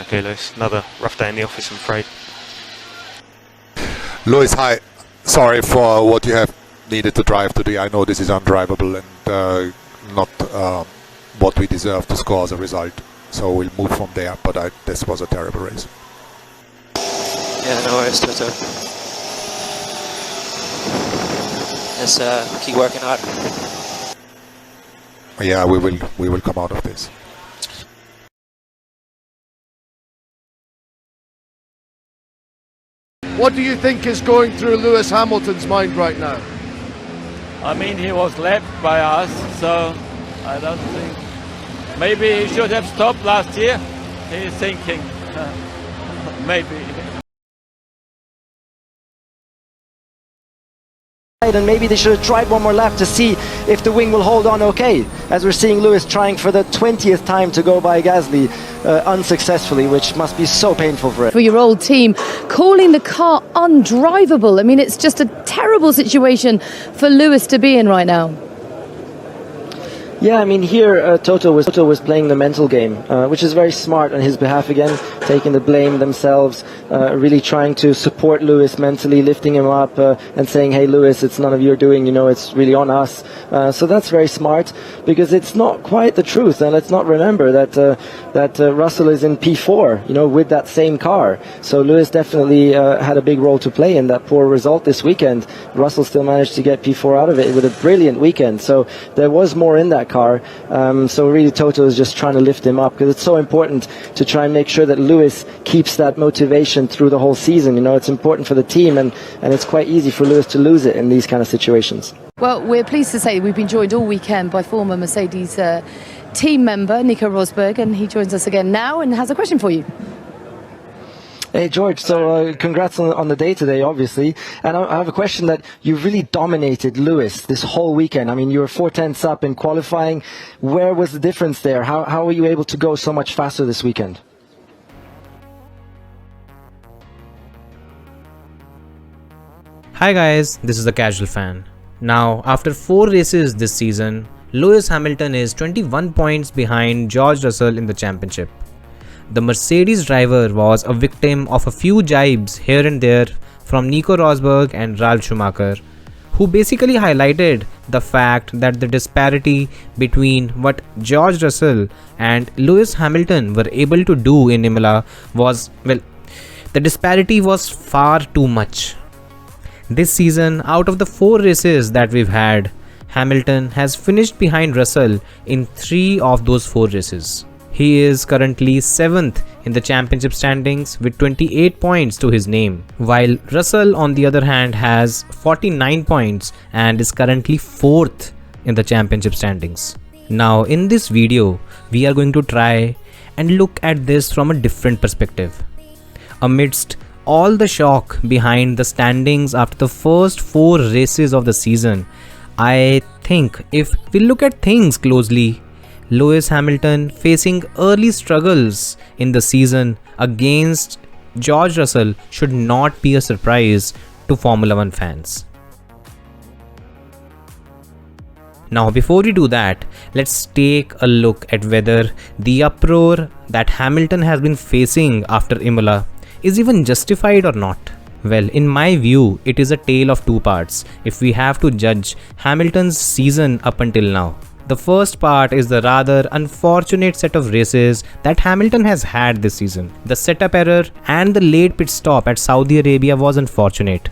Okay, Lewis, another rough day in the office, I'm afraid. Lewis, hi. Sorry for what you have needed to drive today. I know this is undrivable and not what we deserve to score as a result. So we'll move from there, but this was a terrible race. Yeah, no worries, Toto. Let's keep working hard. Yeah, we will come out of this. What do you think is going through Lewis Hamilton's mind right now? I mean, he was left by us, so I don't think... Maybe he should have stopped last year, he's thinking. Maybe. And maybe they should have tried one more lap to see if the wing will hold on okay, as we're seeing Lewis trying for the 20th time to go by Gasly unsuccessfully, which must be so painful for him. For your old team, calling the car undrivable. I mean, it's just a terrible situation for Lewis to be in right now. Yeah, I mean, here Toto was playing the mental game, which is very smart on his behalf again, taking the blame themselves, really trying to support Lewis mentally, lifting him up and saying, hey Lewis, it's none of your doing, you know, it's really on us. So that's very smart, because it's not quite the truth, and let's not remember that Russell is in P4, you know, with that same car. So Lewis definitely had a big role to play in that poor result this weekend. Russell still managed to get P4 out of it with a brilliant weekend, so there was more in that car. So really Toto is just trying to lift him up, because it's so important to try and make sure that Lewis keeps that motivation through the whole season. You know, it's important for the team, and it's quite easy for Lewis to lose it in these kind of situations. Well, we're pleased to say we've been joined all weekend by former Mercedes team member Nico Rosberg, and he joins us again now and has a question for you. Hey George, so congrats on the day today, obviously. And I have a question that you really dominated Lewis this whole weekend. I mean, you were 4/10 up in qualifying. Where was the difference there? How were you able to go so much faster this weekend? Hi guys, this is the Casual Fan. Now, after 4 races this season, Lewis Hamilton is 21 points behind George Russell in the championship. The Mercedes driver was a victim of a few jibes here and there from Nico Rosberg and Ralf Schumacher, who basically highlighted the fact that the disparity between what George Russell and Lewis Hamilton were able to do in Imola was, well, the disparity was far too much. This season, out of the 4 races that we've had, Hamilton has finished behind Russell in 3 of those 4 races. He is currently 7th in the championship standings with 28 points to his name, while Russell on the other hand has 49 points and is currently 4th in the championship standings. Now in this video, we are going to try and look at this from a different perspective. Amidst all the shock behind the standings after the first 4 races of the season, I think if we look at things closely, Lewis Hamilton facing early struggles in the season against George Russell should not be a surprise to Formula 1 fans. Now before we do that, let's take a look at whether the uproar that Hamilton has been facing after Imola is even justified or not. Well, in my view, it is a tale of 2 parts if we have to judge Hamilton's season up until now. The first part is the rather unfortunate set of races that Hamilton has had this season. The setup error and the late pit stop at Saudi Arabia was unfortunate.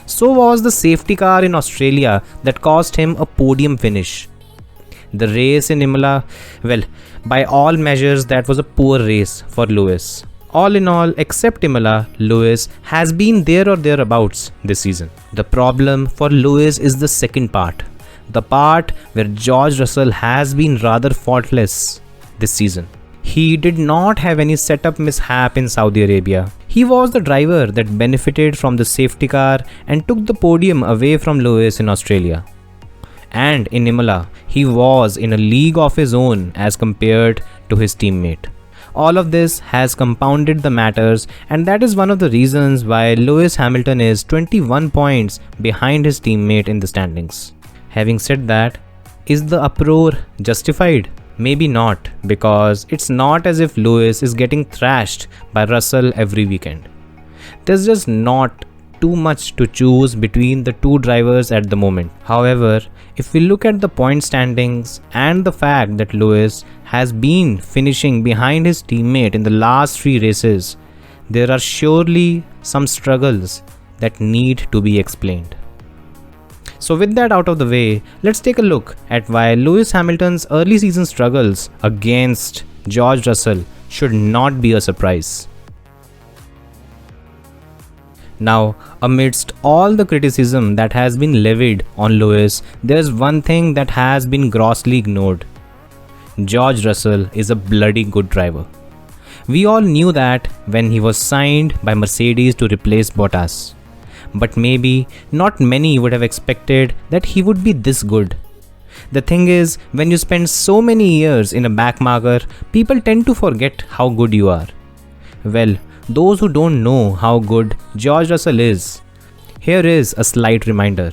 So was the safety car in Australia that cost him a podium finish. The race in Imola, well, by all measures that was a poor race for Lewis. All in all, except Imola, Lewis has been there or thereabouts this season. The problem for Lewis is the second part. The part where George Russell has been rather faultless this season. He did not have any setup mishap in Saudi Arabia. He was the driver that benefited from the safety car and took the podium away from Lewis in Australia. And in Imola, he was in a league of his own as compared to his teammate. All of this has compounded the matters, and that is one of the reasons why Lewis Hamilton is 21 points behind his teammate in the standings. Having said that, is the uproar justified? Maybe not, because it's not as if Lewis is getting thrashed by Russell every weekend. There's just not too much to choose between the two drivers at the moment. However, if we look at the point standings and the fact that Lewis has been finishing behind his teammate in the last 3 races, there are surely some struggles that need to be explained. So with that out of the way, let's take a look at why Lewis Hamilton's early season struggles against George Russell should not be a surprise. Now, amidst all the criticism that has been levied on Lewis, there's one thing that has been grossly ignored. George Russell is a bloody good driver. We all knew that when he was signed by Mercedes to replace Bottas. But maybe not many would have expected that he would be this good. The thing is, when you spend so many years in a backmarker, people tend to forget how good you are. Well, those who don't know how good George Russell is, here is a slight reminder.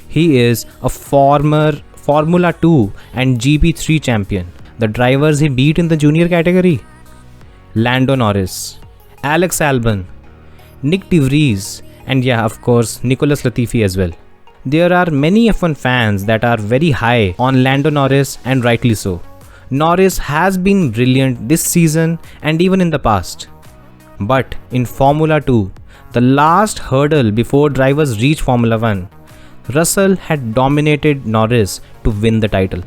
He is a former Formula 2 and GP3 champion. The drivers he beat in the junior category: Lando Norris, Alex Albon, Nick De Vries, and yeah, of course, Nicholas Latifi as well. There are many F1 fans that are very high on Lando Norris, and rightly so. Norris has been brilliant this season and even in the past. But in Formula 2, the last hurdle before drivers reach Formula 1, Russell had dominated Norris to win the title.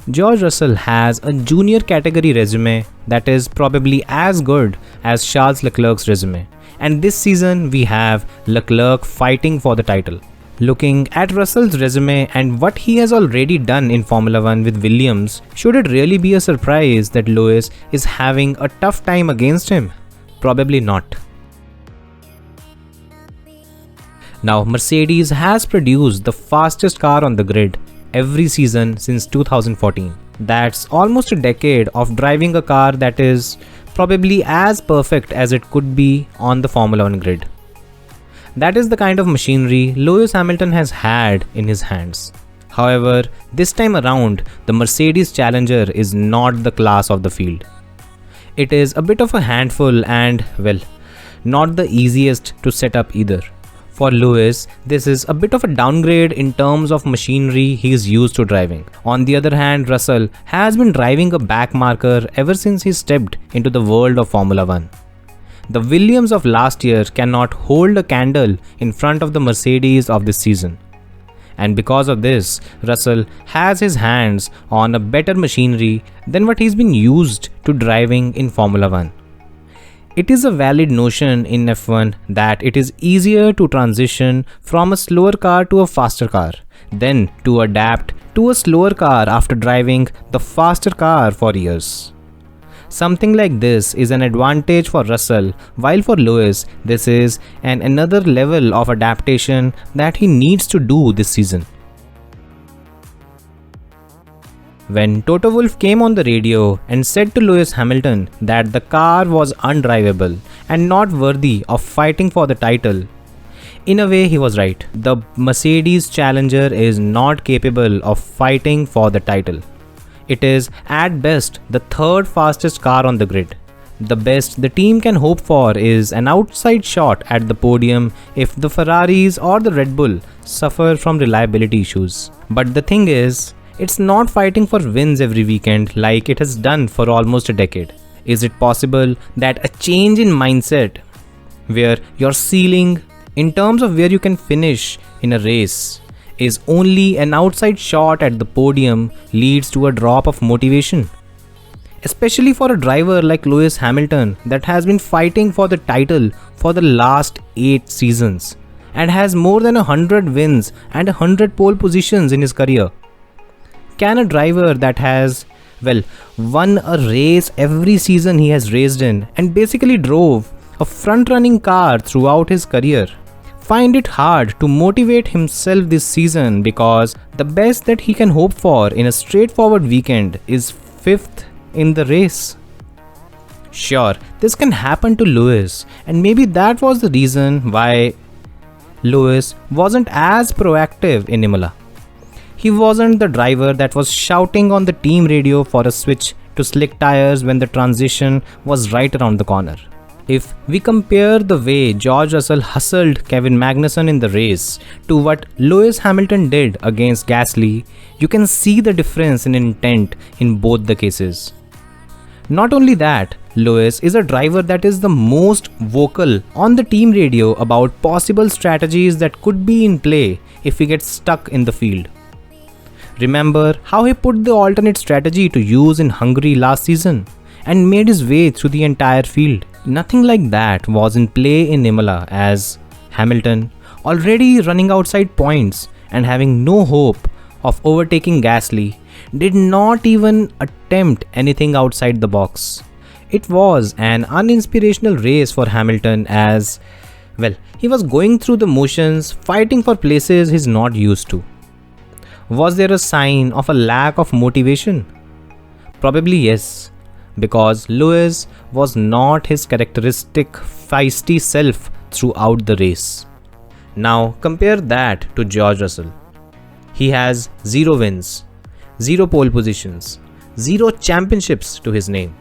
George Russell has a junior category resume that is probably as good as Charles Leclerc's resume. And this season we have Leclerc fighting for the title. Looking at Russell's resume and what he has already done in Formula 1 with Williams, should it really be a surprise that Lewis is having a tough time against him? Probably not. Now, Mercedes has produced the fastest car on the grid every season since 2014. That's almost a decade of driving a car that is probably as perfect as it could be on the Formula 1 grid. That is the kind of machinery Lewis Hamilton has had in his hands. However, this time around, the Mercedes Challenger is not the class of the field. It is a bit of a handful and, well, not the easiest to set up either. For Lewis, this is a bit of a downgrade in terms of machinery he is used to driving. On the other hand, Russell has been driving a backmarker ever since he stepped into the world of Formula 1. The Williams of last year cannot hold a candle in front of the Mercedes of this season. And because of this, Russell has his hands on a better machinery than what he's been used to driving in Formula 1. It is a valid notion in F1 that it is easier to transition from a slower car to a faster car than to adapt to a slower car after driving the faster car for years. Something like this is an advantage for Russell, while for Lewis, this is another level of adaptation that he needs to do this season. When Toto Wolff came on the radio and said to Lewis Hamilton that the car was undrivable and not worthy of fighting for the title, in a way he was right. The Mercedes Challenger is not capable of fighting for the title. It is at best the third fastest car on the grid. The best the team can hope for is an outside shot at the podium if the Ferraris or the Red Bull suffer from reliability issues. But the thing is, it's not fighting for wins every weekend like it has done for almost a decade. Is it possible that a change in mindset, where your ceiling in terms of where you can finish in a race is only an outside shot at the podium, leads to a drop of motivation? Especially for a driver like Lewis Hamilton that has been fighting for the title for the last 8 seasons and has more than 100 wins and 100 pole positions in his career. Can a driver that has, well, won a race every season he has raced in and basically drove a front-running car throughout his career find it hard to motivate himself this season because the best that he can hope for in a straightforward weekend is 5th in the race? Sure, this can happen to Lewis, and maybe that was the reason why Lewis wasn't as proactive in Imola. He wasn't the driver that was shouting on the team radio for a switch to slick tires when the transition was right around the corner. If we compare the way George Russell hustled Kevin Magnussen in the race to what Lewis Hamilton did against Gasly, you can see the difference in intent in both the cases. Not only that, Lewis is a driver that is the most vocal on the team radio about possible strategies that could be in play if he gets stuck in the field. Remember how he put the alternate strategy to use in Hungary last season and made his way through the entire field. Nothing like that was in play in Imola, as Hamilton, already running outside points and having no hope of overtaking Gasly, did not even attempt anything outside the box. It was an uninspirational race for Hamilton, as, well, he was going through the motions, fighting for places he's not used to. Was there a sign of a lack of motivation? Probably yes, because Lewis was not his characteristic feisty self throughout the race. Now compare that to George Russell. He has 0 wins, 0 pole positions, 0 championships to his name.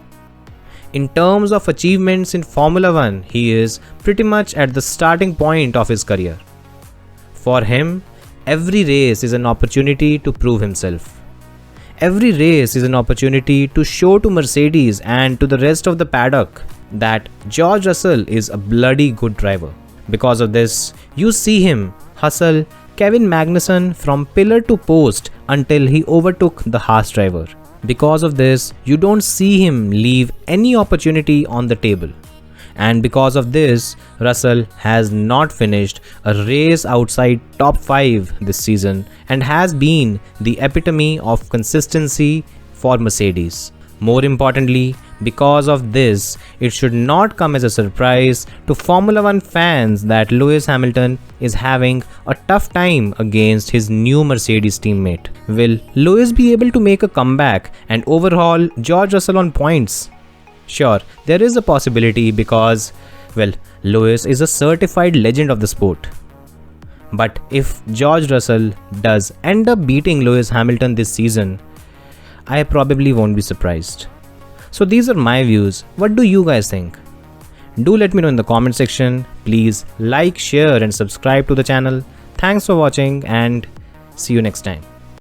In terms of achievements in Formula 1, he is pretty much at the starting point of his career. For him, every race is an opportunity to prove himself. Every race is an opportunity to show to Mercedes and to the rest of the paddock that George Russell is a bloody good driver. Because of this, you see him hustle Kevin Magnussen from pillar to post until he overtook the Haas driver. Because of this, you don't see him leave any opportunity on the table. And because of this, Russell has not finished a race outside top 5 this season and has been the epitome of consistency for Mercedes. More importantly, because of this, it should not come as a surprise to Formula 1 fans that Lewis Hamilton is having a tough time against his new Mercedes teammate. Will Lewis be able to make a comeback and overhaul George Russell on points? Sure, there is a possibility because, well, Lewis is a certified legend of the sport. But if George Russell does end up beating Lewis Hamilton this season, I probably won't be surprised. So these are my views. What do you guys think? Do let me know in the comment section. Please like, share and subscribe to the channel. Thanks for watching and see you next time.